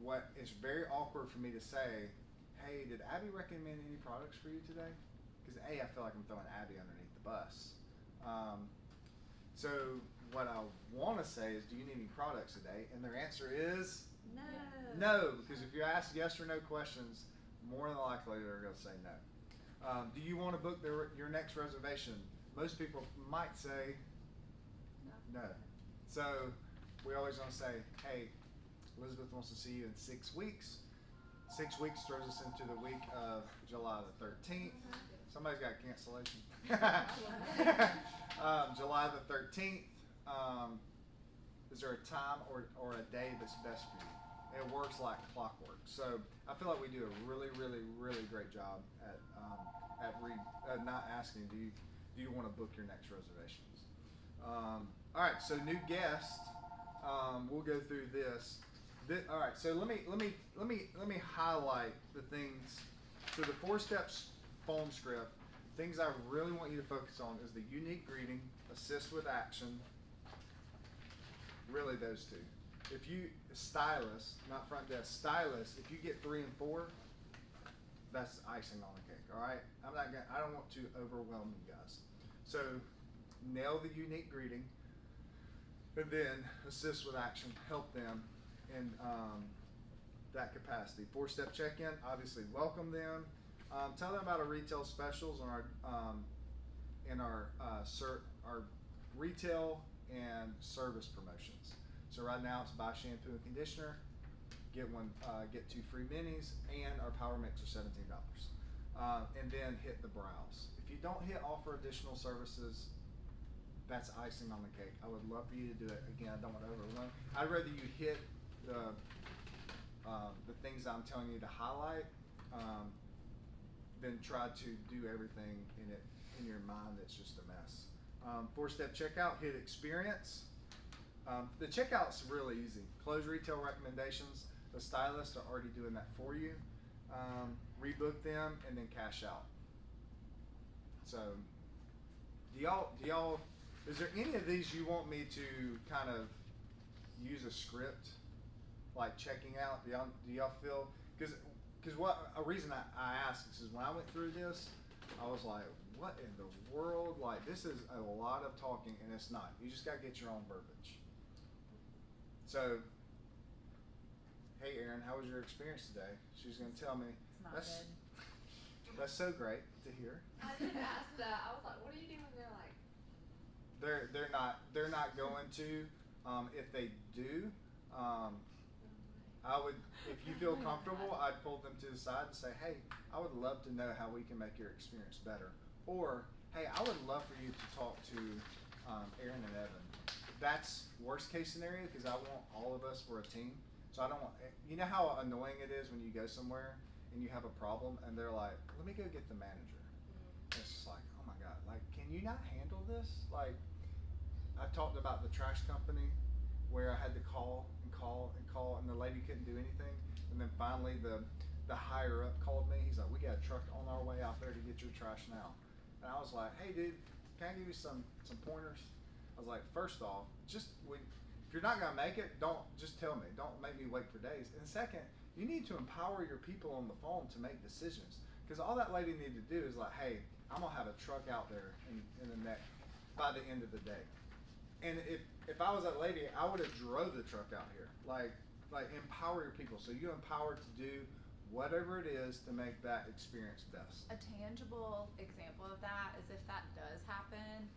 what it's very awkward for me to say, hey, did Abby recommend any products for you today? Because I feel like I'm throwing Abby underneath the bus. So what I want to say is, do you need any products today? And their answer is No. no, because if you ask yes or no questions, more than likely they're going to say no. Do you want to book your next reservation? Most people might say no. So we always want to say, hey, Elizabeth wants to see you in 6 weeks. 6 weeks throws us into the week of July the 13th. Somebody's got cancellation. July the 13th. Is there a time or a day that's best for you? It works like clockwork. So I feel like we do a really, really, really great job at not asking, do you want to book your next reservations? All right, so new guest. We'll go through this. All right, so let me highlight the things. So the 4 steps phone script. Things I really want you to focus on is the unique greeting, assist with action. Really, those 2. If you stylist, not front desk, stylist, if you get 3 and 4, that's icing on the cake. All right, I don't want to overwhelm you guys. So nail the unique greeting, and then assist with action. Help them in that capacity. 4-step check-in. Obviously, welcome them. Tell them about our retail specials on our retail and service promotions. So right now it's buy shampoo and conditioner, get 2 free minis, and our power mix are $17. And then hit the browse. If you don't hit offer additional services, that's icing on the cake. I would love for you to do it. Again, I don't want to overwhelm. I'd rather you hit the things I'm telling you to highlight than try to do everything in your mind that's just a mess. 4-step checkout, hit experience. The checkout's really easy. Close retail recommendations. The stylists are already doing that for you. Rebook them and then cash out. So, do y'all? Is there any of these you want me to kind of use a script, like checking out? Do y'all feel? Because a reason I asked is when I went through this, I was like, what in the world? Like, this is a lot of talking, and it's not. You just got to get your own verbiage. So, hey, Erin, how was your experience today? She's going to tell me. It's not good. That's so great to hear. I did ask that. I was like, what are you doing? They're like, They're not going to. If they do, I would, if you feel comfortable, I'd pull them to the side and say, hey, I would love to know how we can make your experience better. Or, hey, I would love for you to talk to Aaron and Evan. That's worst case scenario because I want all of us for a team. So I don't want, you know how annoying it is when you go somewhere and you have a problem and they're like, let me go get the manager. It's just like, oh my God, like, can you not handle this? Like, I talked about the trash company where I had to call and call and call and the lady couldn't do anything. And then finally the higher up called me. He's like, we got a truck on our way out there to get your trash now. And I was like, hey dude, can I give you some pointers? I was like, first off, if you're not gonna make it, don't just tell me. Don't make me wait for days. And second, you need to empower your people on the phone to make decisions. Because all that lady needed to do is like, hey, I'm gonna have a truck out there in the next by the end of the day. And if I was that lady, I would have drove the truck out here. Like empower your people. So you're empowered to do whatever it is to make that experience best. A tangible example of that is if that does happen,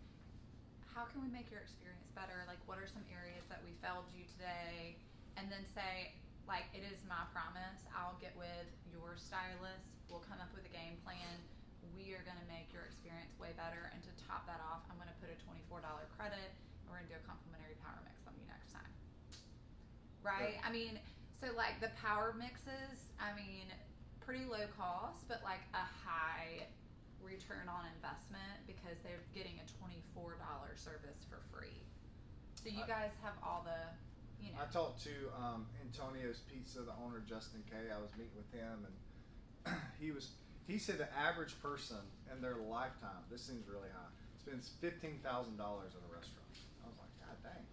how can we make your experience better? Like, what are some areas that we failed you today? And then say, like, it is my promise, I'll get with your stylist, we'll come up with a game plan, we are gonna make your experience way better, and to top that off, I'm gonna put a $24 credit, and we're gonna do a complimentary power mix on you next time. Right? I mean, so like the power mixes, I mean, pretty low cost, but like a high return on investment because they're getting a $24 service for free. So you guys have all the, you know. I talked to Antonio's Pizza, the owner, Justin Kay. I was meeting with him, and he said the average person in their lifetime, this seems really high, spends $15,000 at a restaurant. I was like, God dang.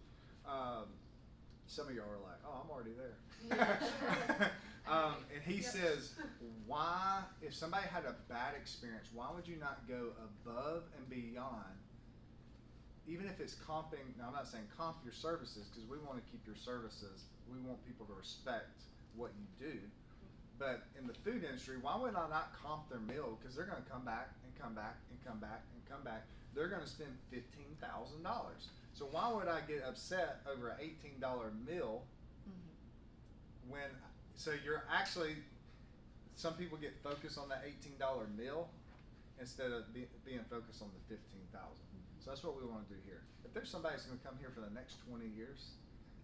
Some of y'all are like, oh, I'm already there. And he says, why, if somebody had a bad experience, why would you not go above and beyond, even if it's comping, now I'm not saying comp your services, because we want to keep your services, we want people to respect what you do. But in the food industry, why would I not comp their meal? Because they're going to come back and come back and come back and come back. They're going to spend $15,000. So why would I get upset over an $18 meal when, so you're actually, some people get focused on that $18 meal instead of being focused on the $15,000. So that's what we want to do here. If there's somebody who's going to come here for the next 20 years,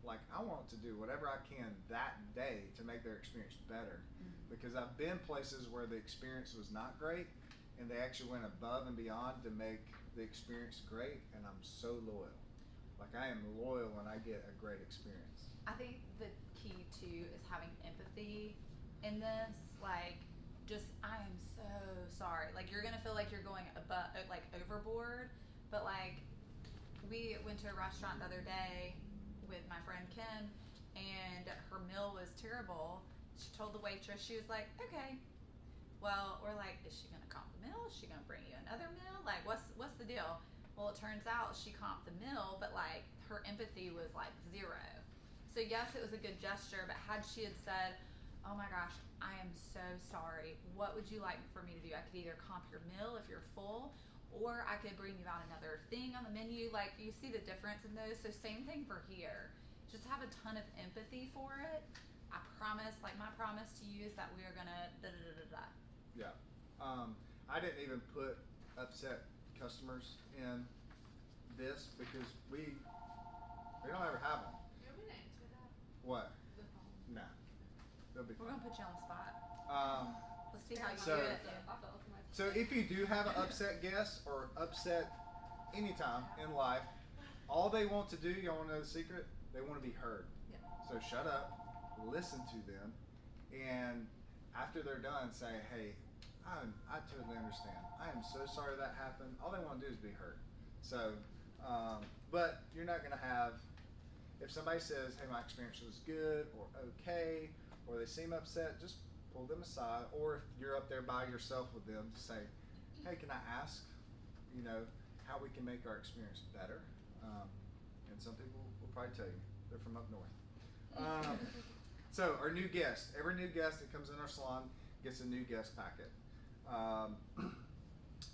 like I want to do whatever I can that day to make their experience better. Because I've been places where the experience was not great and they actually went above and beyond to make the experience great, and I'm so loyal. Like I am loyal when I get a great experience. I think the key too is having empathy in this. Like, just I am so sorry. Like you're gonna feel like you're going above, like overboard. But like, we went to a restaurant the other day with my friend Kim, and her meal was terrible. She told the waitress, she was like, okay. Well, we're like, is she gonna comp the meal? Is she gonna bring you another meal? Like, what's the deal? Well, it turns out she comped the meal, but like her empathy was like 0. So yes, it was a good gesture, but had she had said, oh my gosh, I am so sorry, what would you like for me to do? I could either comp your meal if you're full, or I could bring you out another thing on the menu. Like, you see the difference in those. So same thing for here. Just have a ton of empathy for it. I promise, like my promise to you is that we are gonna da da da da da. Yeah. I didn't even put upset customers in this because we don't ever have them. You want me to answer that? What? The phone. Nah. They'll be We're fine. gonna put you on the spot. Let's see how you So- do it. I felt like my So if you do have an upset guest or upset anytime in life, all they want to do, y'all want to know the secret? They want to be heard. Yeah. So shut up, listen to them, and after they're done, say, hey, I totally understand. I am so sorry that happened. All they want to do is be heard. So, but you're not going to have, if somebody says, hey, my experience was good or okay, or they seem upset, just pull them aside. Or if you're up there by yourself with them, to say, hey, can I ask, how we can make our experience better? And some people will probably tell you. They're from up north. So our new guest, every new guest that comes in our salon gets a new guest packet.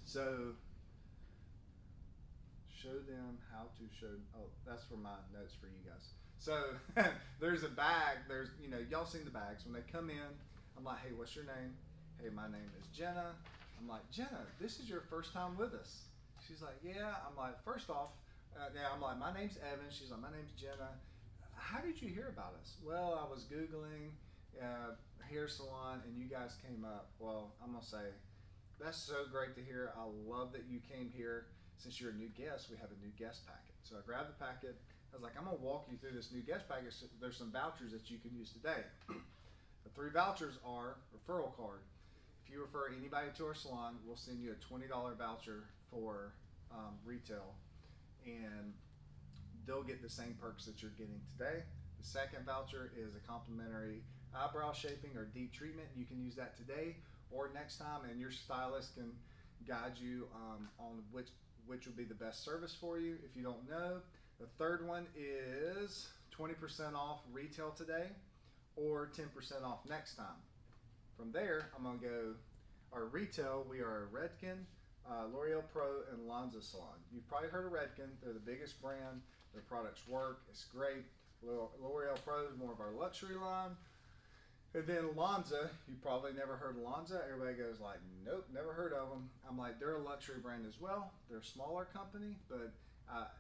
So show them how to show, oh, that's for my notes for you guys. So there's a bag. There's, y'all seen the bags when they come in. I'm like, hey, what's your name? Hey, my name is Jenna. I'm like, Jenna, this is your first time with us. She's like, yeah. I'm like, first off, I'm like, my name's Evan. She's like, my name's Jenna. How did you hear about us? Well, I was Googling hair salon and you guys came up. Well, I'm going to say, that's so great to hear. I love that you came here. Since you're a new guest, we have a new guest packet. So I grabbed the packet. I was like, I'm going to walk you through this new guest package. There's some vouchers that you can use today. The 3 vouchers are referral card. If you refer anybody to our salon, we'll send you a $20 voucher for retail, and they'll get the same perks that you're getting today. The second voucher is a complimentary eyebrow shaping or deep treatment. You can use that today or next time, and your stylist can guide you on which will be the best service for you if you don't know. The third one is 20% off retail today or 10% off next time. From there, I'm going to go our retail. We are Redken, L'Oreal Pro, and Lonza Salon. You've probably heard of Redken. They're the biggest brand. Their products work. It's great. L'Oreal Pro is more of our luxury line. And then Lonza, you probably never heard of Lonza. Everybody goes like, nope, never heard of them. I'm like, they're a luxury brand as well. They're a smaller company, but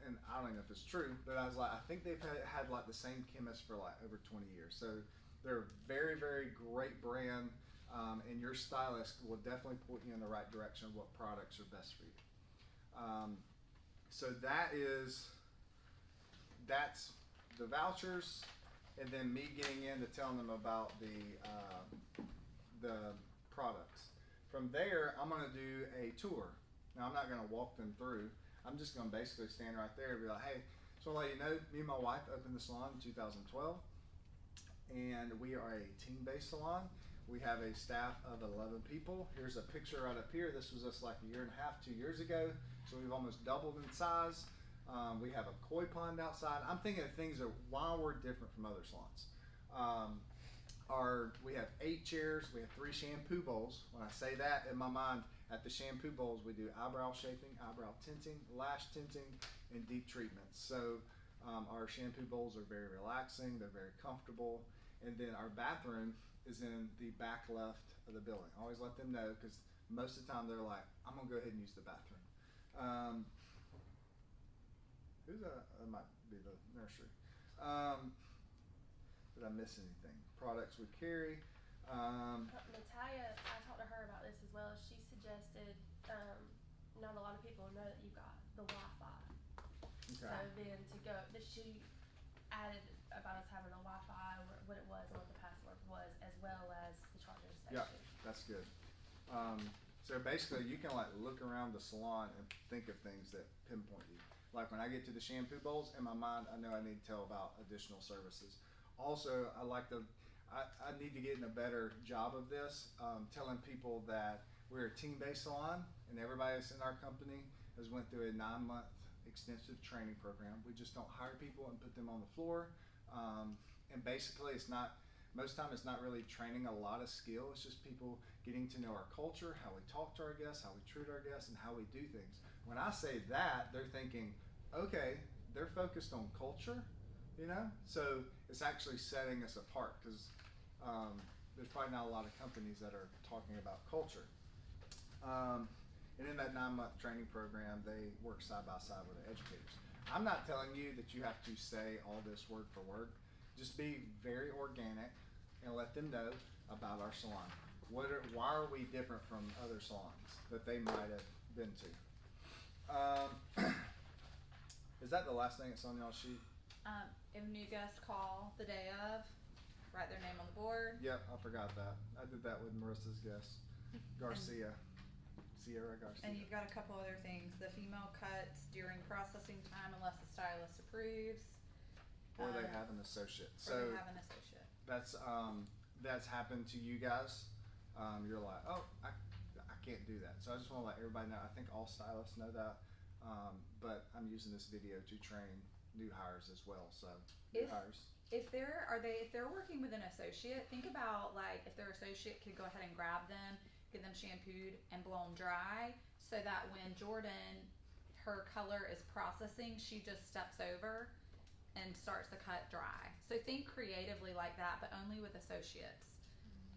and I don't know if it's true, but I was like, I think they've had like the same chemist for like over 20 years. So they're a very, very great brand, and your stylist will definitely point you in the right direction of what products are best for you. So that's the vouchers. And then me getting into telling them about the products. From there, I'm going to do a tour. Now, I'm not going to walk them through. I'm just going to basically stand right there and be like, hey, so I'll let you know, me and my wife opened the salon in 2012. And we are a team-based salon. We have a staff of 11 people. Here's a picture right up here. This was us like a year and a half, 2 years ago. So we've almost doubled in size. We have a koi pond outside. I'm thinking of things that why we're different from other salons. We have 8 chairs. We have 3 shampoo bowls. When I say that, in my mind, at the shampoo bowls, we do eyebrow shaping, eyebrow tinting, lash tinting, and deep treatments. So our shampoo bowls are very relaxing. They're very comfortable. And then our bathroom is in the back left of the building. I always let them know because most of the time they're like, I'm going to go ahead and use the bathroom. That might be the nursery. Did I miss anything? Products we carry. Natalia, I talked to her about this as well. She suggested, not a lot of people know that you got the Wi-Fi. Okay. So then she added about us having a Wi-Fi, what it was and what the password was, as well as the charging station. Yeah, that's good. So basically, you can like look around the salon and think of things that pinpoint you. Like when I get to the shampoo bowls, in my mind, I know I need to tell about additional services. Also, I need to get in a better job of this, telling people that we're a team-based salon, and everybody that's in our company has went through a 9-month extensive training program. We just don't hire people and put them on the floor. And basically, most time it's not really training a lot of skill. It's just people getting to know our culture, how we talk to our guests, how we treat our guests, and how we do things. When I say that, they're thinking, okay, they're focused on culture, So it's actually setting us apart because there's probably not a lot of companies that are talking about culture. And in that 9-month training program, they work side by side with the educators. I'm not telling you that you have to say all this word for word. Just be very organic and let them know about our salon. Why are we different from other salons that they might have been to? Is that the last thing that's on y'all's sheet? If new guests call the day of, write their name on the board. Yep, I forgot that. I did that with Marissa's guest, Sierra Garcia. And you've got a couple other things. The female cuts during processing time unless the stylist approves. Or they have an associate. Or So they have an associate. that's happened to you guys. You're like, oh, I can't do that. So I just want to let everybody know. I think all stylists know that. But I'm using this video to train new hires as well. So new hires. If they're working with an associate, think about like if their associate could go ahead and grab them, get them shampooed and blown dry, so that when Jordan, her color is processing, she just steps over and starts the cut dry. So think creatively like that, but only with associates.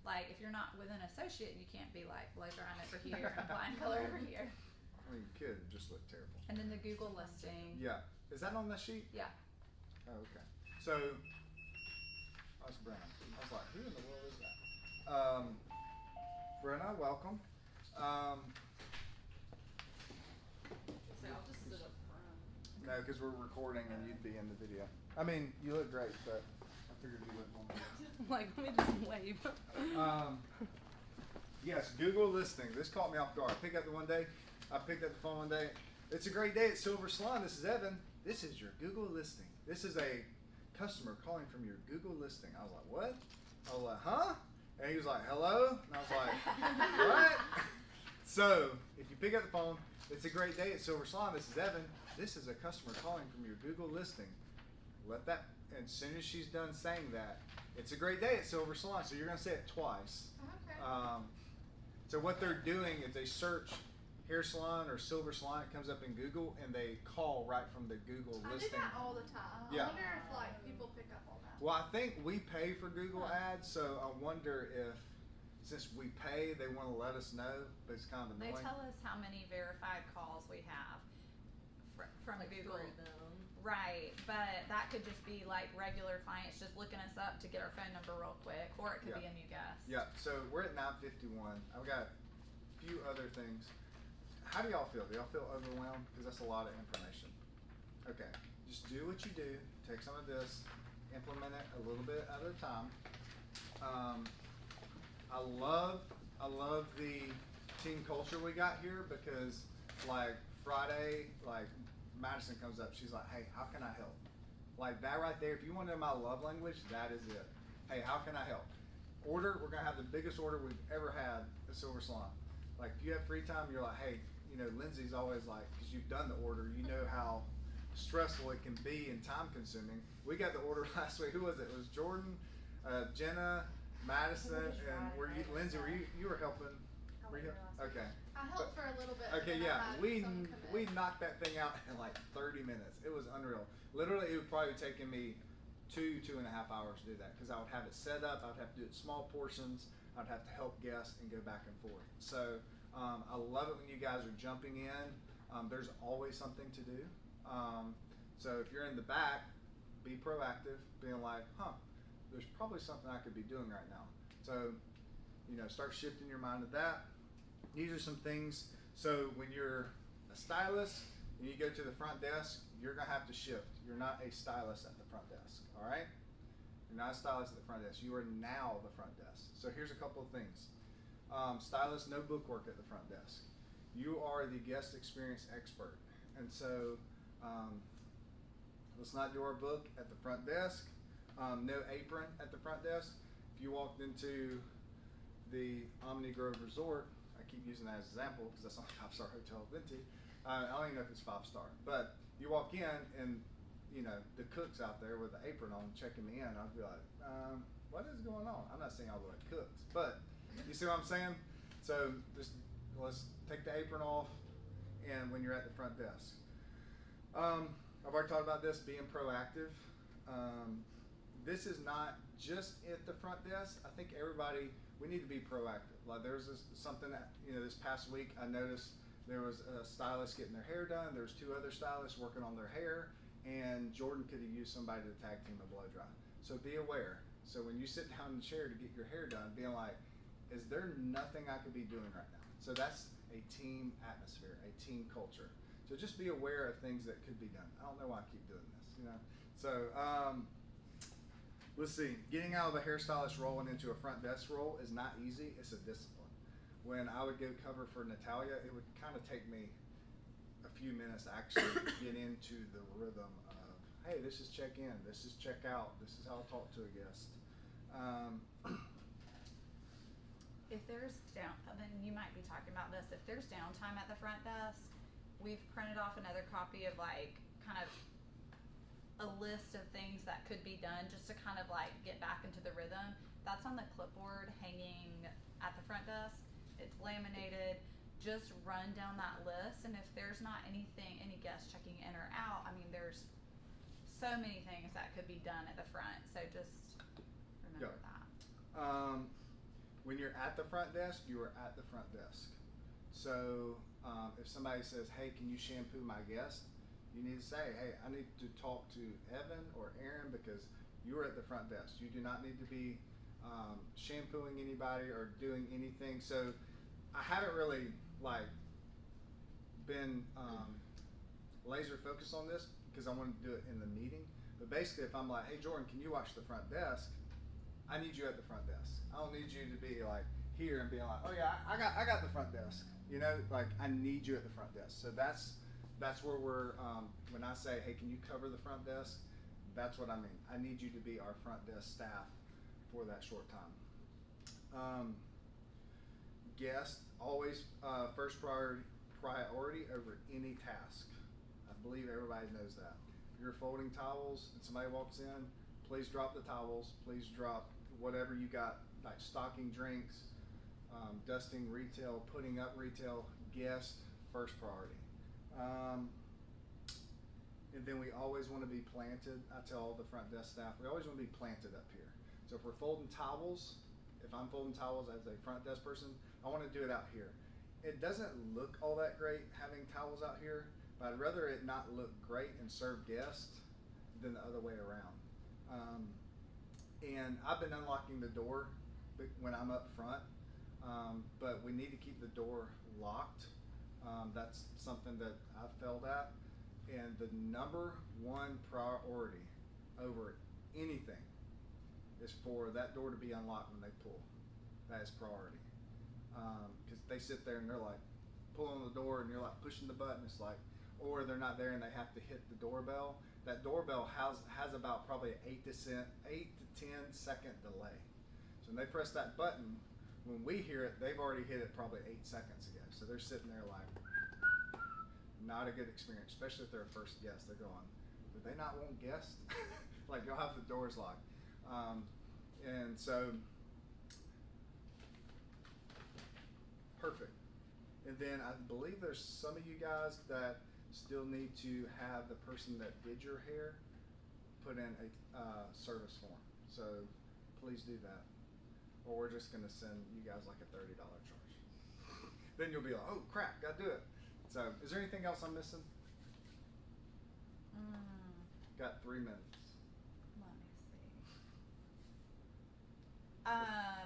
Like if you're not with an associate, you can't be like blow drying over here and applying color over here. I mean, you could, it just look terrible. And then the Google listing. Yeah. Is that on that sheet? Yeah. Oh, okay. So, that's Brenna. I was like, who in the world is that? Brenna, welcome. So I'll just sit up front. No, because we're recording and you'd be in the video. I mean, you look great, but I figured you wouldn't want me. Like, let me just wave. Yes, Google listing. This caught me off guard. I picked up the phone one day. It's a great day at Silver Salon. This is Evan. This is your Google listing. This is a customer calling from your Google listing. I was like, what? I was like, huh? And he was like, hello? And I was like, what? So, if you pick up the phone, it's a great day at Silver Salon. This is Evan. This is a customer calling from your Google listing. Let that, and as soon as she's done saying that, it's a great day at Silver Salon. So you're going to say it twice. Okay. So what they're doing is they search hair salon or Silver Salon. It comes up in Google, and they call right from the Google I do listing. that all the time. Yeah. I wonder if like people pick up on that. Well, I think we pay for Google ads, so I wonder if, since we pay, they want to let us know, but it's kind of They annoying. tell us how many verified calls we have from Like Google. through them. Right, but that could just be like regular clients just looking us up to get our phone number real quick, or it could be a new guest. Yeah, so we're at 9:51. I've got a few other things. How do y'all feel? Do y'all feel overwhelmed? Because that's a lot of information. Okay, just do what you do. Take some of this, implement it a little bit at a time. I love the team culture we got here because like Friday, like Madison comes up, she's like, hey, how can I help? Like that right there, if you want to know my love language, that is it. Hey, how can I help? Order, we're gonna have the biggest order we've ever had at Silver Salon. Like if you have free time, you're like, hey, you know, Lindsay's always like, because you've done the order, you know how stressful it can be and time consuming. We got the order last week. Who was it? It was Jordan, Jenna, Madison, and were you, Lindsay? Were you were helping? Were you, okay. I helped for a little bit. Okay, and then yeah, I had we some commit. knocked that thing out in like 30 minutes. It was unreal. Literally, it would probably taken me 2.5 hours to do that because I would have it set up. I would have to do it in small portions. I'd have to help guests and go back and forth. So I love it when you guys are jumping in. There's always something to do. So if you're in the back, be proactive, being like, there's probably something I could be doing right now. So, you know, start shifting your mind to that. These are some things. So when you're a stylist and you go to the front desk, you're gonna have to shift. You're not a stylist at the front desk, all right? You're not a stylist at the front desk. You are now the front desk. So here's a couple of things. Stylist, no bookwork at the front desk. You are the guest experience expert. And so let's not do our book at the front desk. No apron at the front desk. If you walked into the Omni Grove Resort, I keep using that as an example because that's not a 5-star hotel I've been to. I don't even know if it's 5-star, but you walk in and you know the cook's out there with the apron on checking me in. I'd be like, what is going on? I'm not saying all the way cooks, but you see what I'm saying? So just let's take the apron off, and when you're at the front desk, I've already talked about this being proactive. This is not just at the front desk. I think everybody, we need to be proactive. Like there's something that, you know, this past week I noticed there was a stylist getting their hair done. There was 2 other stylists working on their hair, and Jordan could have used somebody to tag team a blow dry. So be aware. So when you sit down in the chair to get your hair done, being like, is there nothing I could be doing right now? So that's a team atmosphere, a team culture. So just be aware of things that could be done. I don't know why I keep doing this, you know. So let's see. Getting out of a hairstylist role and into a front desk role is not easy. It's a discipline. When I would go cover for Natalia, it would kind of take me a few minutes to actually get into the rhythm of, hey, this is check in, this is check out, this is how I talk to a guest. If there's then you might be talking about this. If there's downtime at the front desk, we've printed off another copy of like kind of a list of things that could be done just to kind of like get back into the rhythm. That's on the clipboard hanging at the front desk. It's laminated. Just run down that list, and if there's not anything, any guests checking in or out, I mean, there's so many things that could be done at the front. So just remember Yeah. that. When you're at the front desk, you are at the front desk. So if somebody says, "Hey, can you shampoo my guest?" you need to say, "Hey, I need to talk to Evan or Aaron because you are at the front desk. You do not need to be shampooing anybody or doing anything." So I haven't really been laser focused on this because I want to do it in the meeting. But basically, if I'm like, "Hey, Jordan, can you watch the front desk?" I need you at the front desk. I don't need you to be here and being like, "Oh yeah, I got the front desk." I need you at the front desk. So that's where we're. When I say, "Hey, can you cover the front desk?" That's what I mean. I need you to be our front desk staff for that short time. Guest always first priority over any task. I believe everybody knows that. If you're folding towels and somebody walks in, please drop the towels. Please drop whatever you got, like stocking drinks, dusting retail, putting up retail. Guest first priority. And then we always want to be planted. I tell all the front desk staff, we always want to be planted up here. So if we're folding towels, if I'm folding towels as a front desk person, I want to do it out here. It doesn't look all that great having towels out here, but I'd rather it not look great and serve guests than the other way around. And I've been unlocking the door when I'm up front, but we need to keep the door locked. That's something that I've failed at. And the number one priority over anything is for that door to be unlocked when they pull. That is priority. Because they sit there and they're like pulling the door and you're like pushing the button. It's like, or they're not there and they have to hit the doorbell. That doorbell has about probably an 8 to 10 second delay. So when they press that button, when we hear it, they've already hit it probably 8 seconds ago. So they're sitting there like, not a good experience, especially if they're a first guest. They're going, "Do they not want guests?" You'll have the doors locked. And so, perfect. And then I believe there's some of you guys that still need to have the person that did your hair put in a service form. So please do that. Or we're just going to send you guys like a $30 charge. Then you'll be like, "Oh crap, gotta do it." So is there anything else I'm missing? Got 3 minutes. Let me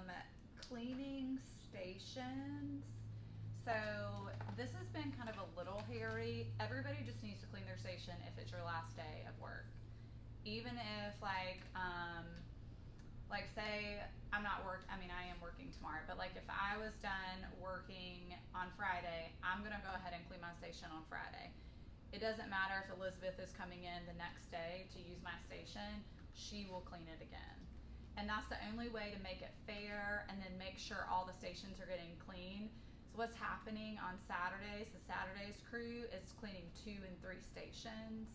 see. Cleaning stations. So this has been kind of a little hairy. Everybody just needs to clean their station if it's your last day of work. Even if say I'm not I am working tomorrow, but if I was done working on Friday, I'm gonna go ahead and clean my station on Friday. It doesn't matter if Elizabeth is coming in the next day to use my station, she will clean it again. And that's the only way to make it fair and then make sure all the stations are getting clean. So what's happening on Saturdays, the Saturdays crew is cleaning 2 and 3 stations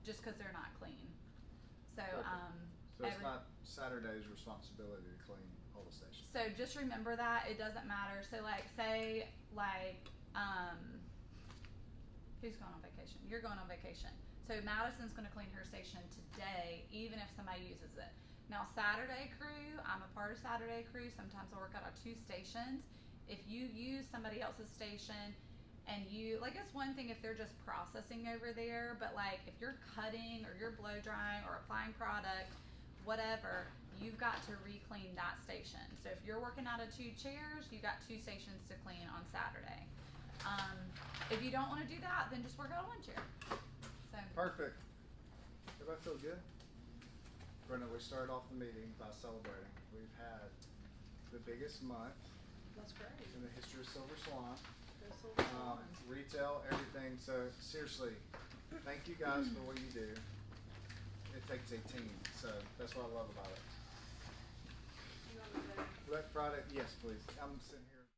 just because they're not clean. So So it's not Saturday's responsibility to clean all the stations. So just remember that it doesn't matter. So say who's going on vacation? You're going on vacation. So Madison's going to clean her station today, even if somebody uses it. Now Saturday crew, I'm a part of Saturday crew. Sometimes I work out of 2 stations. If you use somebody else's station and you it's one thing if they're just processing over there, but if you're cutting or you're blow drying or applying product, whatever, you've got to re-clean that station. So if you're working out of 2 chairs, you got 2 stations to clean on Saturday. If you don't want to do that, then just work out of 1 chair. So Perfect. Everybody feel good? Brenda, we started off the meeting by celebrating. We've had the biggest month That's great. in the history of Silver Swan. Those little swans. Retail, everything. So seriously, thank you guys for what you do. It takes a team, so that's what I love about it. You want me to- Black Friday, yes, please. I'm sitting here.